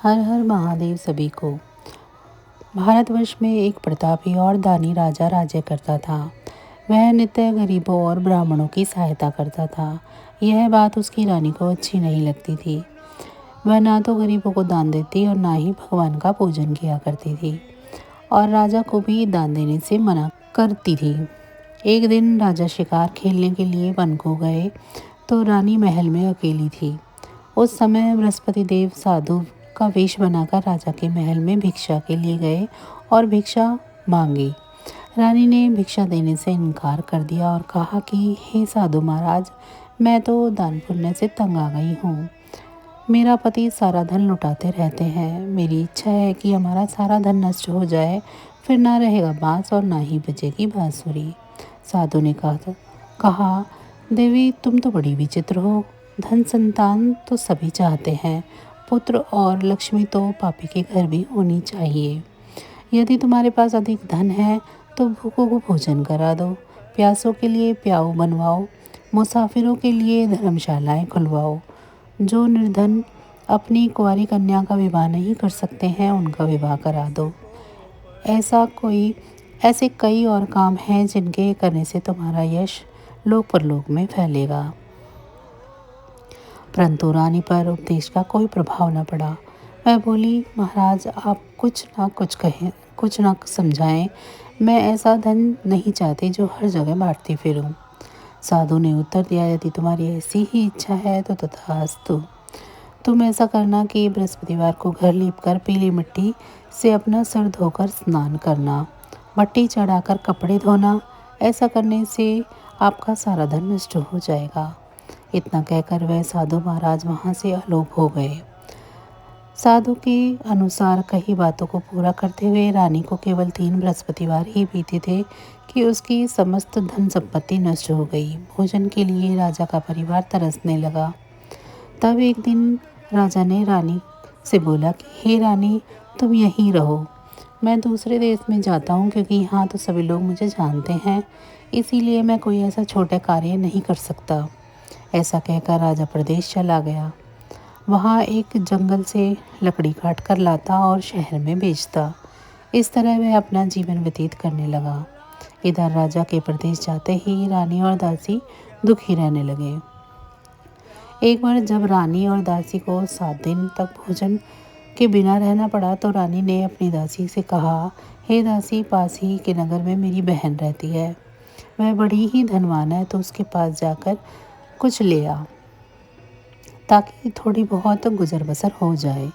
हर हर महादेव सभी को। भारतवर्ष में एक प्रतापी और दानी राजा राज्य करता था। वह नित्य गरीबों और ब्राह्मणों की सहायता करता था। यह बात उसकी रानी को अच्छी नहीं लगती थी। वह ना तो गरीबों को दान देती और ना ही भगवान का पूजन किया करती थी, और राजा को भी दान देने से मना करती थी। एक दिन राजा शिकार खेलने के लिए वन को गए तो रानी महल में अकेली थी। उस समय बृहस्पति देव साधु का वेश बनाकर राजा के महल में भिक्षा के लिए गए और भिक्षा मांगी। रानी ने भिक्षा देने से इनकार कर दिया और कहा कि हे साधु महाराज, मैं तो दान पुण्य से तंग आ गई हूँ। मेरा पति सारा धन लुटाते रहते हैं। मेरी इच्छा है कि हमारा सारा धन नष्ट हो जाए, फिर ना रहेगा बांस और ना ही बजेगी बांसुरी। साधु ने कहा, देवी तुम तो बड़ी विचित्र हो। धन संतान तो सभी चाहते हैं, पुत्र और लक्ष्मी तो पापी के घर भी होनी चाहिए। यदि तुम्हारे पास अधिक धन है तो भूखों को भोजन करा दो, प्यासों के लिए प्याऊ बनवाओ, मुसाफिरों के लिए धर्मशालाएं खुलवाओ। जो निर्धन अपनी कुंवारी कन्या का विवाह नहीं कर सकते हैं उनका विवाह करा दो। ऐसे कई और काम हैं जिनके करने से तुम्हारा यश लोक परलोक में फैलेगा। परंतु रानी पर उपदेश का कोई प्रभाव न पड़ा। वह बोली, महाराज आप कुछ ना कुछ कहें, कुछ ना समझाएं। मैं ऐसा धन नहीं चाहती जो हर जगह बांटती फिरूं। साधु ने उत्तर दिया, यदि तुम्हारी ऐसी ही इच्छा है तो तथास्तु। तुम ऐसा करना कि बृहस्पतिवार को घर लीपकर पीली मिट्टी से अपना सिर धोकर स्नान करना, मट्टी चढ़ाकर कपड़े धोना। ऐसा करने से आपका सारा धन नष्ट हो जाएगा। इतना कहकर वह साधु महाराज वहाँ से अलोप हो गए। साधु के अनुसार कई बातों को पूरा करते हुए रानी को केवल 3 बृहस्पतिवार ही बीते थे कि उसकी समस्त धन संपत्ति नष्ट हो गई। भोजन के लिए राजा का परिवार तरसने लगा। तब एक दिन राजा ने रानी से बोला कि हे रानी, तुम यहीं रहो। मैं दूसरे देश में जाता हूँ क्योंकि यहाँ तो सभी लोग मुझे जानते हैं, इसीलिए मैं कोई ऐसा छोटा कार्य नहीं कर सकता। ऐसा कहकर राजा प्रदेश चला गया। वहाँ एक जंगल से लकड़ी काट कर लाता और शहर में बेचता। इस तरह वह अपना जीवन व्यतीत करने लगा। इधर राजा के प्रदेश जाते ही रानी और दासी दुखी रहने लगे। एक बार जब रानी और दासी को 7 दिन तक भोजन के बिना रहना पड़ा तो रानी ने अपनी दासी से कहा, हे दासी, पास ही के नगर में मेरी बहन रहती है। वह बड़ी ही धनवान है, तो उसके पास जाकर कुछ ले आ ताकि थोड़ी बहुत गुजर बसर हो जाए।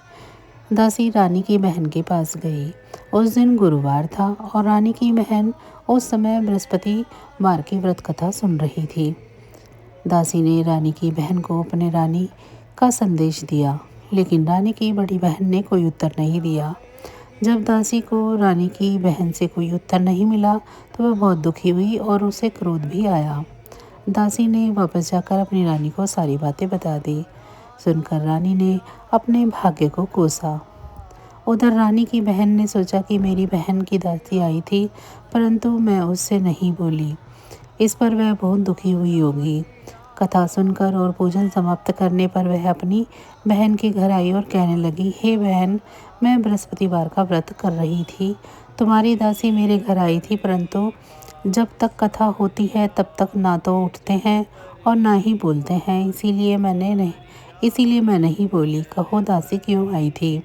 दासी रानी की बहन के पास गई। उस दिन गुरुवार था और रानी की बहन उस समय बृहस्पतिवार की व्रत कथा सुन रही थी। दासी ने रानी की बहन को अपने रानी का संदेश दिया, लेकिन रानी की बड़ी बहन ने कोई उत्तर नहीं दिया। जब दासी को रानी की बहन से कोई उत्तर नहीं मिला तो वह बहुत दुखी हुई और उसे क्रोध भी आया। दासी ने वापस जाकर अपनी रानी को सारी बातें बता दी। सुनकर रानी ने अपने भाग्य को कोसा। उधर रानी की बहन ने सोचा कि मेरी बहन की दासी आई थी, परंतु मैं उससे नहीं बोली। इस पर वह बहुत दुखी हुई होगी। कथा सुनकर और पूजन समाप्त करने पर वह अपनी बहन के घर आई और कहने लगी, हे बहन, मैं बृहस्पतिवार का व्रत कर रही थी। तुम्हारी दासी मेरे घर आई थी, परंतु जब तक कथा होती है तब तक ना तो उठते हैं और ना ही बोलते हैं, इसीलिए मैं नहीं बोली। कहो दासी क्यों आई थी?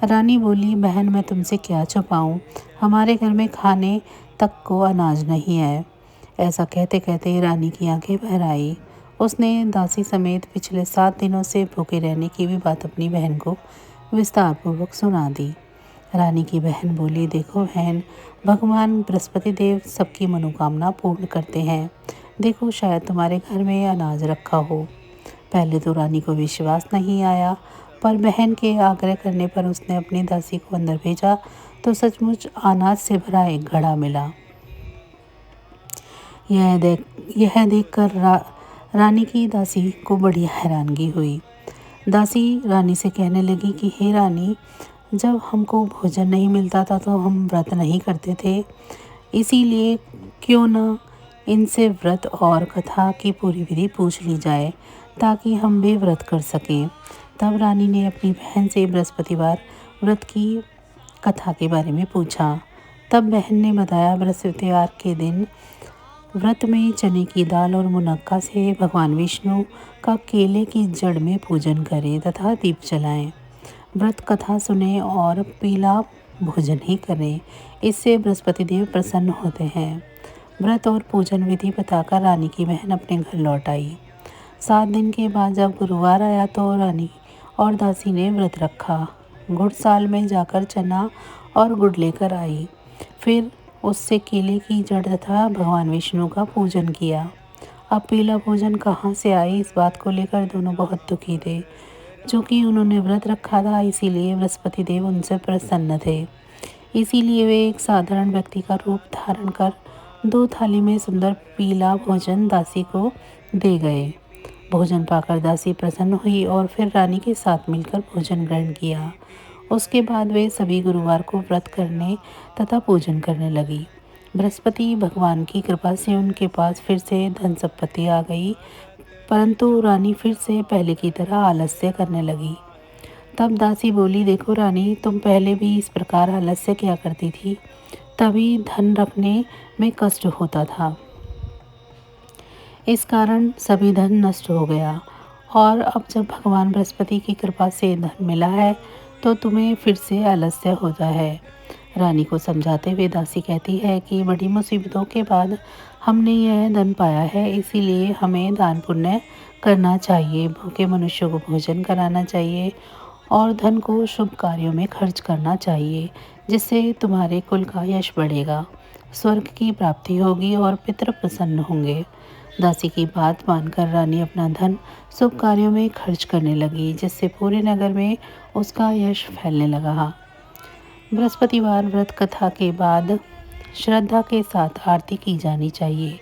रानी बोली, बहन मैं तुमसे क्या छुपाऊं, हमारे घर में खाने तक को अनाज नहीं है। ऐसा कहते कहते रानी की आंखें भर आई। उसने दासी समेत पिछले 7 दिनों से भूखे रहने की भी बात अपनी बहन को विस्तारपूर्वक सुना दी। रानी की बहन बोली, देखो बहन, भगवान बृहस्पति देव सबकी मनोकामना पूर्ण करते हैं। देखो शायद तुम्हारे घर में अनाज रखा हो। पहले तो रानी को विश्वास नहीं आया, पर बहन के आग्रह करने पर उसने अपनी दासी को अंदर भेजा तो सचमुच अनाज से भरा एक घड़ा मिला। यह देखकर रानी की दासी को बड़ी हैरानगी हुई। दासी रानी से कहने लगी कि हे रानी, जब हमको भोजन नहीं मिलता था तो हम व्रत नहीं करते थे, इसीलिए क्यों न इनसे व्रत और कथा की पूरी विधि पूछ ली जाए ताकि हम भी व्रत कर सकें। तब रानी ने अपनी बहन से बृहस्पतिवार व्रत की कथा के बारे में पूछा। तब बहन ने बताया, बृहस्पतिवार के दिन व्रत में चने की दाल और मुनक्का से भगवान विष्णु का केले की जड़ में पूजन करें तथा दीप जलाएं। व्रत कथा सुने और पीला भोजन ही करें, इससे बृहस्पति देव प्रसन्न होते हैं। व्रत और पूजन विधि बताकर रानी की बहन अपने घर लौट आई। 7 दिन के बाद जब गुरुवार आया तो रानी और दासी ने व्रत रखा। गुड़साल में जाकर चना और गुड़ लेकर आई, फिर उससे केले की जड़ तथा भगवान विष्णु का पूजन किया। अब पीला भोजन कहाँ से आए, इस बात को लेकर दोनों बहुत दुखी थे। चूँकि उन्होंने व्रत रखा था, इसीलिए बृहस्पति देव उनसे प्रसन्न थे। इसीलिए वे एक साधारण व्यक्ति का रूप धारण कर 2 थाली में सुंदर पीला भोजन दासी को दे गए। भोजन पाकर दासी प्रसन्न हुई और फिर रानी के साथ मिलकर भोजन ग्रहण किया। उसके बाद वे सभी गुरुवार को व्रत करने तथा पूजन करने लगी। बृहस्पति भगवान की कृपा से उनके पास फिर से धन संपत्ति आ गई, परंतु रानी फिर से पहले की तरह आलस्य करने लगी। तब दासी बोली, देखो रानी, तुम पहले भी इस प्रकार आलस्य किया करती थी, तभी धन रखने में कष्ट होता था। इस कारण सभी धन नष्ट हो गया, और अब जब भगवान बृहस्पति की कृपा से धन मिला है तो तुम्हें फिर से आलस्य होता है। रानी को समझाते हुए दासी कहती है कि बड़ी मुसीबतों के बाद हमने यह धन पाया है, इसीलिए हमें दान पुण्य करना चाहिए, भूखे मनुष्यों को भोजन कराना चाहिए और धन को शुभ कार्यों में खर्च करना चाहिए, जिससे तुम्हारे कुल का यश बढ़ेगा, स्वर्ग की प्राप्ति होगी और पितृ प्रसन्न होंगे। दासी की बात मानकर रानी अपना धन शुभ कार्यों में खर्च करने लगी, जिससे पूरे नगर में उसका यश फैलने लगा। बृहस्पतिवार व्रत कथा के बाद श्रद्धा के साथ आरती की जानी चाहिए।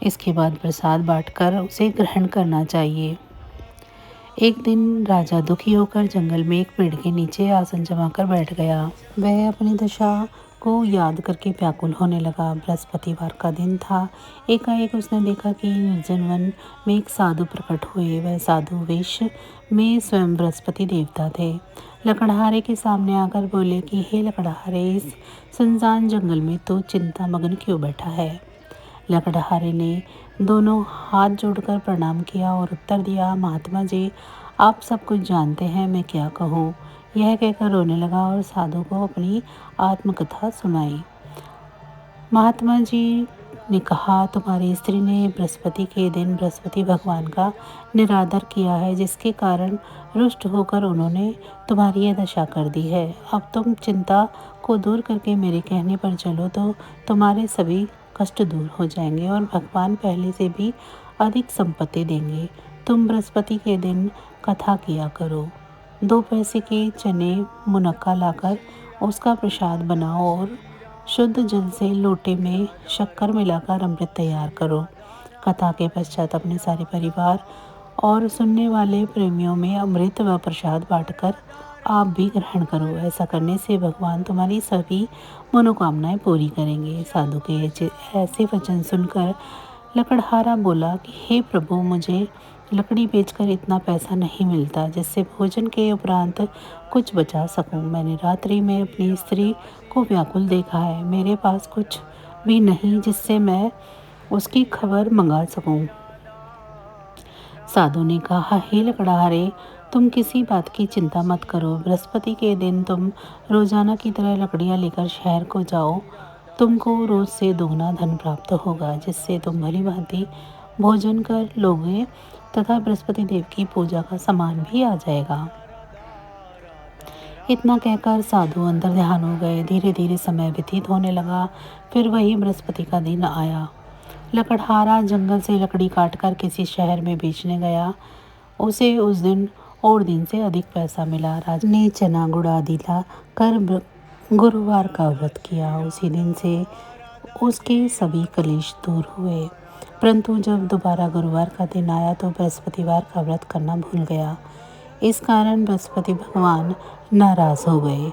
इसके बाद प्रसाद बांटकर उसे ग्रहण करना चाहिए। एक दिन राजा दुखी होकर जंगल में एक पेड़ के नीचे आसन जमाकर बैठ गया। वह अपनी दशा को याद करके व्याकुल होने लगा। बृहस्पतिवार का दिन था। एकाएक उसने देखा कि निर्जन वन में एक साधु प्रकट हुए। वह साधु वेश में स्वयं बृहस्पति देवता थे। लकड़हारे के सामने आकर बोले कि हे लकड़हारे, इस सुनसान जंगल में तो चिंता मग्न क्यों बैठा है। लकड़हारे ने दोनों हाथ जोड़कर प्रणाम किया और उत्तर दिया, महात्मा जी, आप सब कुछ जानते हैं, मैं क्या कहूँ। यह कहकर रोने लगा और साधु को अपनी आत्मकथा सुनाई। महात्मा जी ने कहा, तुम्हारी स्त्री ने बृहस्पति के दिन बृहस्पति भगवान का निरादर किया है, जिसके कारण रुष्ट होकर उन्होंने तुम्हारी यह दशा कर दी है। अब तुम चिंता को दूर करके मेरे कहने पर चलो तो तुम्हारे सभी कष्ट दूर हो जाएंगे और भगवान पहले से भी अधिक संपत्ति देंगे। तुम बृहस्पति के दिन कथा किया करो। 2 पैसे के चने मुनक्का लाकर उसका प्रसाद बनाओ और शुद्ध जल से लोटे में शक्कर मिलाकर अमृत तैयार करो। कथा के पश्चात अपने सारे परिवार और सुनने वाले प्रेमियों में अमृत व प्रसाद बांटकर आप भी ग्रहण करो। ऐसा करने से भगवान तुम्हारी सभी मनोकामनाएं पूरी करेंगे। साधु के ऐसे वचन सुनकर लकड़हारा बोला कि हे प्रभु, मुझे लकड़ी बेचकर इतना पैसा नहीं मिलता जिससे भोजन के उपरांत कुछ बचा सकूं। मैंने रात्रि में अपनी स्त्री को व्याकुल देखा है। मेरे पास कुछ भी नहीं जिससे मैं उसकी खबर मंगा सकूं। साधु ने कहा, हे लकड़हारे, तुम किसी बात की चिंता मत करो। बृहस्पति के दिन तुम रोजाना की तरह लकड़ियाँ लेकर शहर को जाओ। तुमको रोज से दोगुना धन प्राप्त होगा, जिससे तुम भली भांति भोजन कर लोगे तथा बृहस्पति देव की पूजा का सामान भी आ जाएगा। इतना कहकर साधु अंदर ध्यान हो गए। धीरे धीरे समय व्यतीत होने लगा। फिर वही बृहस्पति का दिन आया। लकड़हारा जंगल से लकड़ी काटकर किसी शहर में बेचने गया। उसे उस दिन और दिन से अधिक पैसा मिला। राजा ने चना गुड़ आदि ला कर गुरुवार का व्रत किया। उसी दिन से उसके सभी कलेश दूर हुए। परंतु जब दोबारा गुरुवार का दिन आया तो बृहस्पतिवार का व्रत करना भूल गया। इस कारण बृहस्पति भगवान नाराज हो गए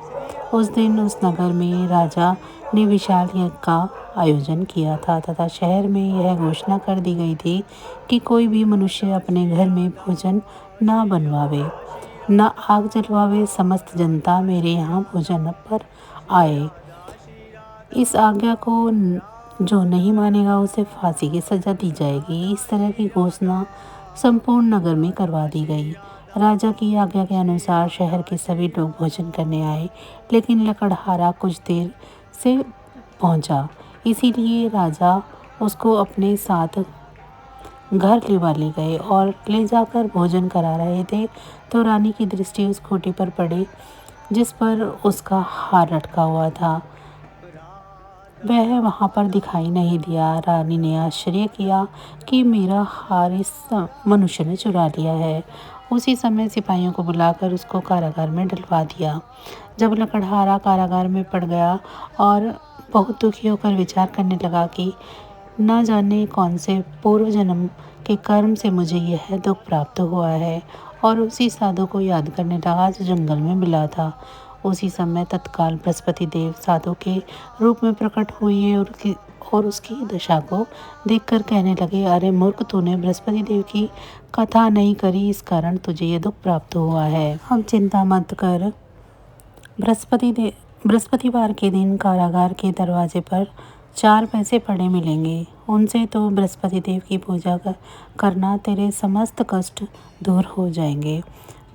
उस दिन उस नगर में राजा ने विशाल यज्ञ का आयोजन किया था तथा शहर में यह घोषणा कर दी गई थी कि कोई भी मनुष्य अपने घर में भोजन ना बनवावे, न आग जलवावे। समस्त जनता मेरे यहाँ भोजन पर आए। इस आज्ञा को जो नहीं मानेगा उसे फांसी की सजा दी जाएगी। इस तरह की घोषणा संपूर्ण नगर में करवा दी गई। राजा की आज्ञा के अनुसार शहर के सभी लोग भोजन करने आए, लेकिन लकड़हारा कुछ देर से पहुंचा, इसीलिए राजा उसको अपने साथ घर ले गए और ले जाकर भोजन करा रहे थे तो रानी की दृष्टि उस खूंटी पर पड़ी जिस पर उसका हार लटका हुआ था। वह वहां पर दिखाई नहीं दिया। रानी ने आश्चर्य किया कि मेरा हार इस मनुष्य ने चुरा लिया है। उसी समय सिपाहियों को बुलाकर उसको कारागार में डलवा दिया। जब लकड़हारा कारागार में पड़ गया और बहुत दुखी होकर विचार करने लगा कि न जाने कौन से पूर्व जन्म के कर्म से मुझे यह दुख प्राप्त हुआ है, और उसी साधु को याद करने लगा जो जंगल में मिला था। उसी समय तत्काल बृहस्पति देव साधु के रूप में प्रकट हुए और उसकी दशा को देखकर कहने लगे, अरे मूर्ख, तूने बृहस्पति देव की कथा नहीं करी, इस कारण तुझे ये दुख प्राप्त हुआ है। अब चिंता मत कर। बृहस्पतिवार के दिन कारागार के दरवाजे पर 4 पैसे पड़े मिलेंगे। उनसे तो बृहस्पति देव की पूजा करना, तेरे समस्त कष्ट दूर हो जाएंगे।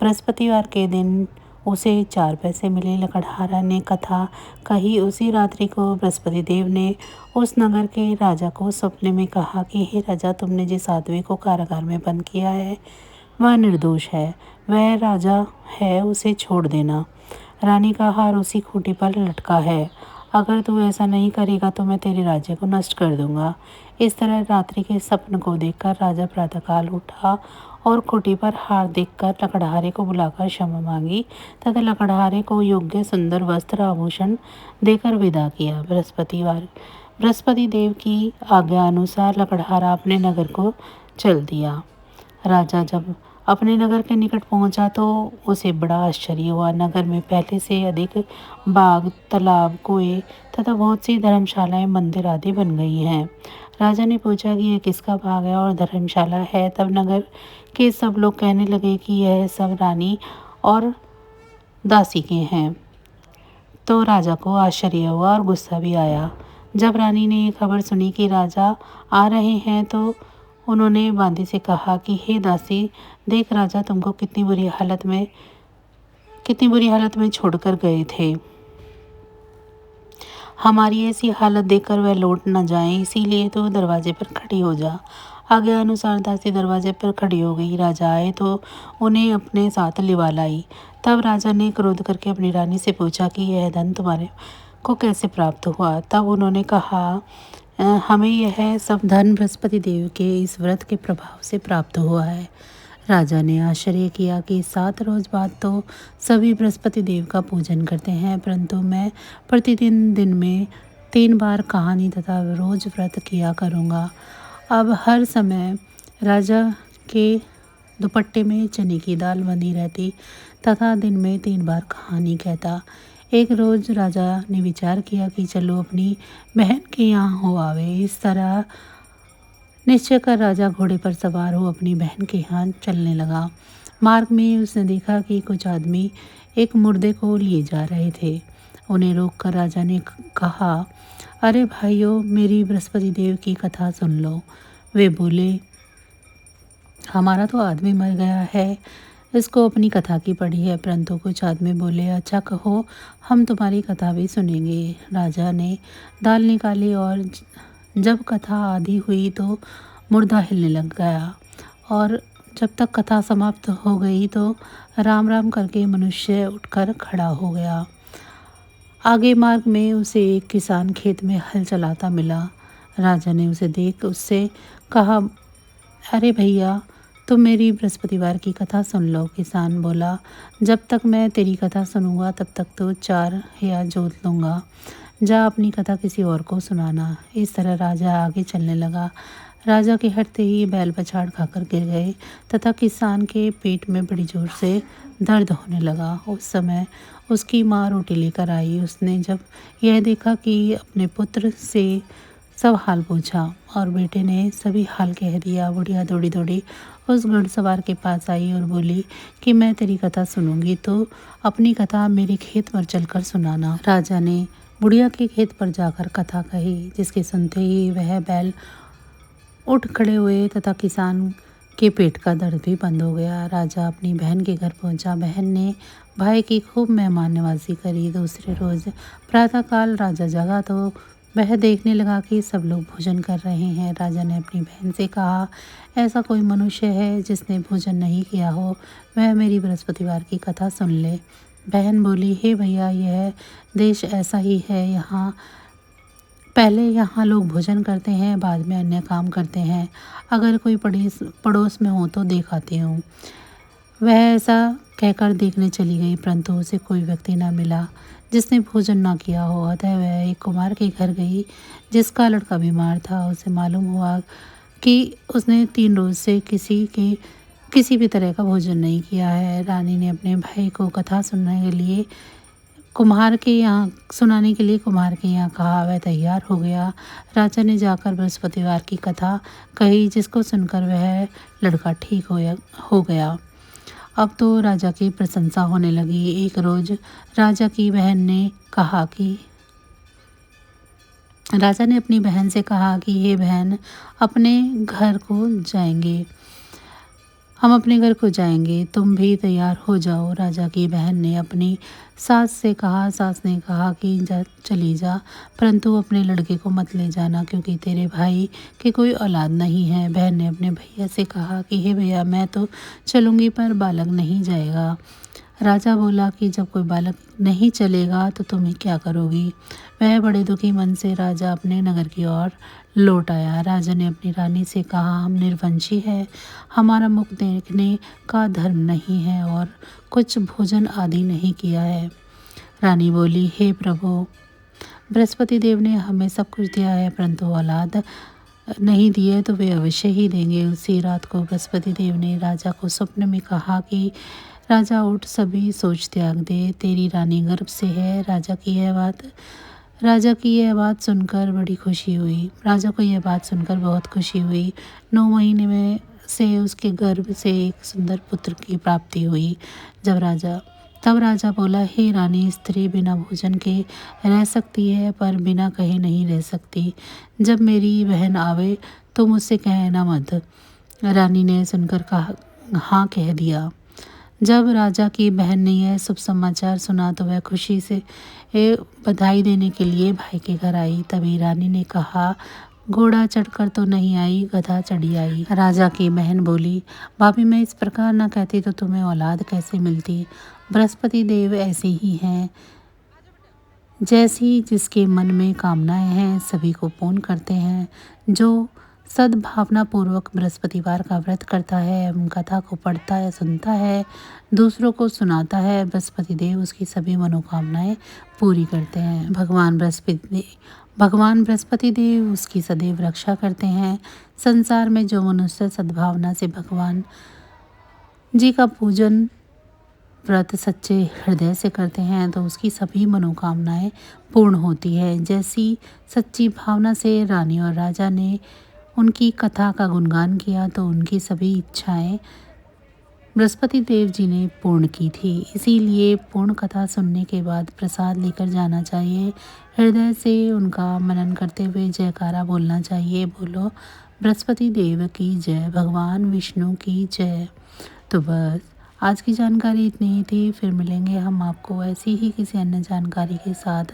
बृहस्पतिवार के दिन उसे 4 पैसे मिले। लकड़हारा ने कथा कही। उसी रात्रि को बृहस्पति देव ने उस नगर के राजा को सपने में कहा कि हे राजा, तुमने जिस आदमी को कारागार में बंद किया है वह निर्दोष है, वह राजा है, उसे छोड़ देना। रानी का हार उसी खूंटी पर लटका है। अगर तू ऐसा नहीं करेगा तो मैं तेरे राज्य को नष्ट कर दूंगा। इस तरह रात्रि के स्वप्न को देखकर राजा प्रातःकाल उठा और खूंटी पर हार देखकर लकड़हारे को बुलाकर क्षमा मांगी तथा लकड़हारे को योग्य सुंदर वस्त्र आभूषण देकर विदा किया। बृहस्पति देव की आज्ञा अनुसार लकड़हारा अपने नगर को चल दिया। राजा जब अपने नगर के निकट पहुंचा तो उसे बड़ा आश्चर्य हुआ। नगर में पहले से अधिक बाग, तालाब, कुएं तथा बहुत सी धर्मशालाएं, मंदिर आदि बन गई हैं। राजा ने पूछा कि यह किसका बाग है और धर्मशाला है। तब नगर के सब लोग कहने लगे कि यह सब रानी और दासी के हैं। तो राजा को आश्चर्य हुआ और गुस्सा भी आया। जब रानी ने ये खबर सुनी कि राजा आ रहे हैं तो उन्होंने बांदी से कहा कि हे दासी, देख राजा तुमको कितनी बुरी हालत में छोड़कर गए थे। हमारी ऐसी हालत देखकर वह लौट न जाए, इसीलिए तो दरवाजे पर खड़ी हो जा। आज्ञा अनुसार दासी दरवाजे पर खड़ी हो गई। राजा आए तो उन्हें अपने साथ लिवा लाई। तब राजा ने क्रोध करके अपनी रानी से पूछा कि यह धन तुम्हारे को कैसे प्राप्त हुआ। तब उन्होंने कहा, हमें यह सब धन बृहस्पति देव के इस व्रत के प्रभाव से प्राप्त हुआ है। राजा ने आश्चर्य किया कि 7 रोज बाद तो सभी बृहस्पति देव का पूजन करते हैं, परंतु मैं प्रतिदिन दिन में 3 बार कहानी तथा रोज व्रत किया करूँगा। अब हर समय राजा के दुपट्टे में चने की दाल बंधी रहती तथा दिन में 3 बार कहानी कहता। एक रोज राजा ने विचार किया कि चलो अपनी बहन के यहाँ हो आवे। इस तरह निश्चय कर राजा घोड़े पर सवार हो अपनी बहन के यहाँ चलने लगा। मार्ग में उसने देखा कि कुछ आदमी एक मुर्दे को लिए जा रहे थे। उन्हें रोककर राजा ने कहा, अरे भाइयों, मेरी बृहस्पति देव की कथा सुन लो। वे बोले, हमारा तो आदमी मर गया है, इसको अपनी कथा की पड़ी है। परंतु कुछ आदमी बोले, अच्छा कहो, हम तुम्हारी कथा भी सुनेंगे। राजा ने दाल निकाली और जब कथा आधी हुई तो मुर्दा हिलने लग गया, और जब तक कथा समाप्त हो गई तो राम राम करके मनुष्य उठकर खड़ा हो गया। आगे मार्ग में उसे एक किसान खेत में हल चलाता मिला। राजा ने उसे देख उससे कहा, अरे भैया, तुम मेरी बृहस्पतिवार की कथा सुन लो। किसान बोला, जब तक मैं तेरी कथा सुनूंगा तब तक तो 4 या जोत लूँगा। जा अपनी कथा किसी और को सुनाना। इस तरह राजा आगे चलने लगा। राजा के हटते ही बैल पछाड़ खाकर गिर गए तथा किसान के पेट में बड़ी जोर से दर्द होने लगा। उस समय उसकी माँ रोटी लेकर आई। उसने जब यह देखा कि अपने पुत्र से सब हाल पूछा और बेटे ने सभी हाल कह दिया। बुढ़िया दौड़ी दौड़ी उस घुड़सवार के पास आई और बोली कि मैं तेरी कथा सुनूंगी तो अपनी कथा मेरे खेत पर चलकर सुनाना। राजा ने बुढ़िया के खेत पर जाकर कथा कही, जिसके सुनते ही वह बैल उठ खड़े हुए तथा किसान के पेट का दर्द भी बंद हो गया। राजा अपनी बहन के घर पहुंचा। बहन ने भाई की खूब मेहमान नवाजी करी। दूसरे रोज प्रातःकाल राजा जगा तो वह देखने लगा कि सब लोग भोजन कर रहे हैं। राजा ने अपनी बहन से कहा, ऐसा कोई मनुष्य है जिसने भोजन नहीं किया हो, वह मेरी बृहस्पतिवार की कथा सुन ले। बहन बोली, हे भैया, यह देश ऐसा ही है। पहले यहाँ लोग भोजन करते हैं, बाद में अन्य काम करते हैं। अगर कोई पड़ोस में हो तो दिखाती हूँ। वह ऐसा कहकर देखने चली गई, परंतु उसे कोई व्यक्ति न मिला जिसने भोजन न किया हो। अतः वह एक कुम्हार के घर गई जिसका लड़का बीमार था। उसे मालूम हुआ कि उसने 3 रोज से किसी भी तरह का भोजन नहीं किया है। रानी ने अपने भाई को कथा सुनाने के लिए कुम्हार के यहाँ कहा। वह तैयार हो गया। राजा ने जाकर बृहस्पतिवार की कथा कही, जिसको सुनकर वह लड़का ठीक हो गया। अब तो राजा की प्रशंसा होने लगी। एक रोज राजा ने अपनी बहन से कहा कि हे बहन, हम अपने घर को जाएंगे, तुम भी तैयार हो जाओ। राजा की बहन ने अपनी सास ने कहा कि चली जा, परंतु अपने लड़के को मत ले जाना, क्योंकि तेरे भाई की कोई औलाद नहीं है। बहन ने अपने भैया से कहा कि हे भैया, मैं तो चलूँगी पर बालक नहीं जाएगा। राजा बोला कि जब कोई बालक नहीं चलेगा तो तुम ही क्या करोगी। वह बड़े दुखी मन से राजा अपने नगर की ओर लौट आया। राजा ने अपनी रानी से कहा, हम निर्वंशी है, हमारा मुख देखने का धर्म नहीं है और कुछ भोजन आदि नहीं किया है। रानी बोली, हे प्रभु, बृहस्पति देव ने हमें सब कुछ दिया है, परंतु औलाद नहीं दिए तो वे अवश्य ही देंगे। उसी रात को बृहस्पति देव ने राजा को स्वप्न में कहा कि राजा उठ, सभी सोच त्याग दे, तेरी रानी गर्भ से है। राजा को यह बात सुनकर बहुत खुशी हुई। 9 महीने में से उसके गर्भ से एक सुंदर पुत्र की प्राप्ति हुई। तब राजा बोला, हे रानी, स्त्री बिना भोजन के रह सकती है, पर बिना कहे नहीं रह सकती। जब मेरी बहन आवे तो मुझसे कहना मत। रानी ने सुनकर हाँ कह दिया। जब राजा की बहन ने यह शुभ समाचार सुना तो वह खुशी से बधाई देने के लिए भाई के घर आई। तभी रानी ने कहा, घोड़ा चढ़कर तो नहीं आई, गधा चढ़ी आई। राजा की बहन बोली, भाभी, मैं इस प्रकार न कहती तो तुम्हें औलाद कैसे मिलती। बृहस्पति देव ऐसे ही हैं, जैसी जिसके मन में कामनाएं हैं सभी को पूर्ण करते हैं। जो सद्भावना पूर्वक बृहस्पतिवार का व्रत करता है एवं कथा को पढ़ता है, सुनता है, दूसरों को सुनाता है, बृहस्पति देव उसकी सभी मनोकामनाएं पूरी करते हैं। भगवान बृहस्पति देव उसकी सदैव रक्षा करते हैं। संसार में जो मनुष्य सद्भावना से भगवान जी का पूजन व्रत सच्चे हृदय से करते हैं तो उसकी सभी मनोकामनाएं पूर्ण होती है। जैसी सच्ची भावना से रानी और राजा ने उनकी कथा का गुणगान किया तो उनकी सभी इच्छाएं बृहस्पति देव जी ने पूर्ण की थी। इसीलिए पूर्ण कथा सुनने के बाद प्रसाद लेकर जाना चाहिए। हृदय से उनका मनन करते हुए जयकारा बोलना चाहिए। बोलो बृहस्पति देव की जय, भगवान विष्णु की जय। तो बस आज की जानकारी इतनी ही थी। फिर मिलेंगे हम आपको ऐसी ही किसी अन्य जानकारी के साथ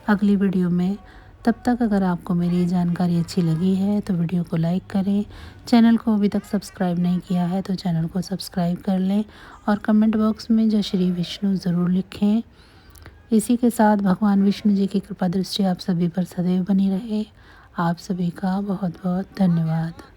अगली वीडियो में। तब तक अगर आपको मेरी जानकारी अच्छी लगी है तो वीडियो को लाइक करें। चैनल को अभी तक सब्सक्राइब नहीं किया है तो चैनल को सब्सक्राइब कर लें और कमेंट बॉक्स में जय श्री विष्णु ज़रूर लिखें। इसी के साथ भगवान विष्णु जी की कृपा दृष्टि आप सभी पर सदैव बनी रहे। आप सभी का बहुत बहुत धन्यवाद।